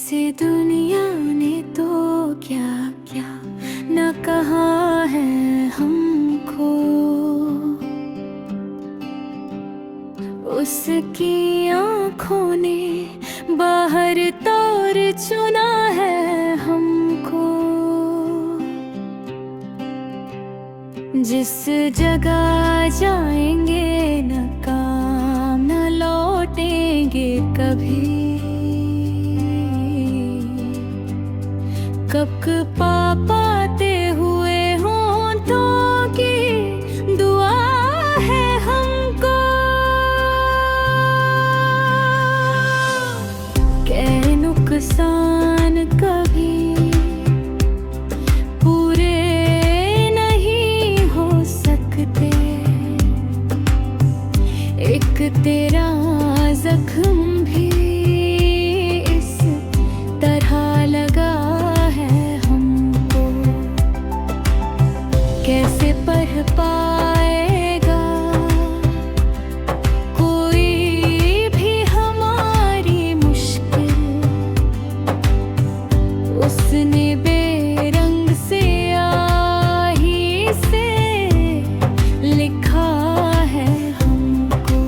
से दुनिया ने तो क्या क्या न कहा है हमको। उसकी आँखों ने बाहर तौर चुना है हमको। जिस जगह जाएंगे न काम न लौटेंगे कभी। कब पाते हुए होंठों की दुआ है हमको। क्या नुकसान कभी पूरे नहीं हो सकते। एक तेरा जख्म भी इस तरह लगा है हमको। कैसे पढ़ पाएगा कोई भी हमारी मुश्किल। उसने बेरंग से आही से लिखा है हमको।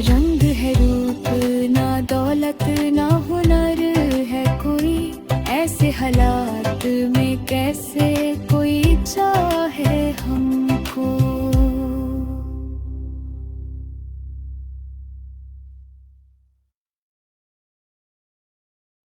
रंग है रूप, ना दौलत ना हुनर है कोई। ऐसे हालात में कैसे कोई चाहे